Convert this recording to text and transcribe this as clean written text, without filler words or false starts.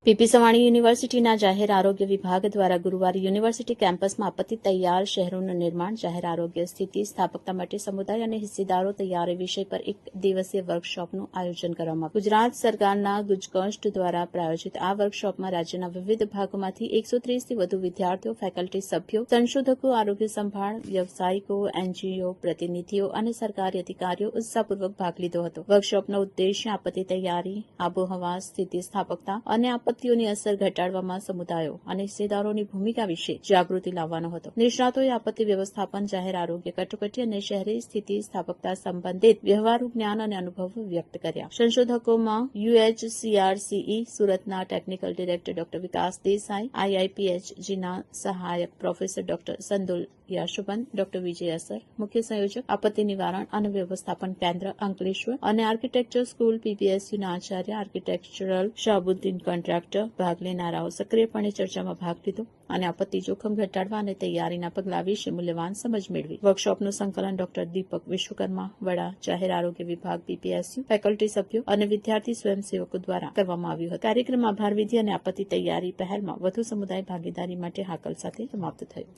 PP Savani યુનિવર્સિટીના જાહેર આરોગ્ય વિભાગ દ્વારા ગુરુવારે યુનિવર્સિટી કેમ્પસમાં આપત્તિ તૈયાર શહેરોનું નિર્માણ, જાહેર આરોગ્ય સ્થિતિ સ્થાપકતા માટે સમુદાય અને હિસ્સેદારો તૈયારી વિષય પર એક દિવસીય વર્કશોપનું આયોજન કરવામાં આવ્યું. ગુજરાત સરકારના ગુજકોસ્ટ દ્વારા પ્રાયોજિત આ વર્કશોપમાં રાજ્યના વિવિધ ભાગોમાંથી 130થી વધુ વિદ્યાર્થીઓ, ફેકલ્ટી સભ્યો, સંશોધકો, આરોગ્ય સંભાળ વ્યવસાયિકો, એનજીઓ પ્રતિનિધિઓ અને સરકારી અધિકારીઓ ઉત્સાહપૂર્વક ભાગ લીધો હતો. વર્કશોપનો ઉદ્દેશ્ય આપત્તિ તૈયારી, આબોહવા સ્થિતિ સ્થાપકતા અને આપત્તિઓની અસર ઘટાડવામાં સમુદાયો અને હિસ્સેદારોની ભૂમિકા વિશે જાગૃતિ લાવવાનો હતો. નિષ્ણાતોએ આપત્તિ વ્યવસ્થાપન, જાહેર આરોગ્ય કટોકટી અને શહેરી સ્થિતિ સ્થાપકતા સંબંધિત વ્યવહારુ જ્ઞાન અને અનુભવો વ્યક્ત કર્યા. સંશોધકોમાં UHCRCE સુરતના ટેકનિકલ ડિરેક્ટર ડોક્ટર વિકાસ દેસાઈ, IIPHGના સહાયક પ્રોફેસર ડોક્ટર સંદુલ યાશુબન, ડોક્ટર વિજય અસર, મુખ્ય સંયોજક આપત્તિ નિવારણ અને વ્યવસ્થાપન કેન્દ્ર અંકલેશ્વર અને architecture school PPSUના Acharya architectural Shahbuddin contractor ભાગ લેનારાઓ સક્રિયપણે ચર્ચામાં ભાગ લીધો અને આપત્તિ જોખમ ઘટાડવા અને તૈયારીના પગલાં વિશે મૂલ્યવાન સમજ મેળવી. વર્કશોપનું સંકલન ડોક્ટર દીપક વિશ્વકર્મા, વડા, જાહેર આરોગ્ય વિભાગ PPSU, ફેકલ્ટી સભ્યો અને વિદ્યાર્થી સ્વયંસેવકો દ્વારા કરવામાં આવ્યું હતું. કાર્યક્રમ આભાર વિધિ અને આપત્તિ તૈયારી પહેલમાં વધુ સમુદાય ભાગીદારી માટે હાકલ સાથે સમાપ્ત થયો.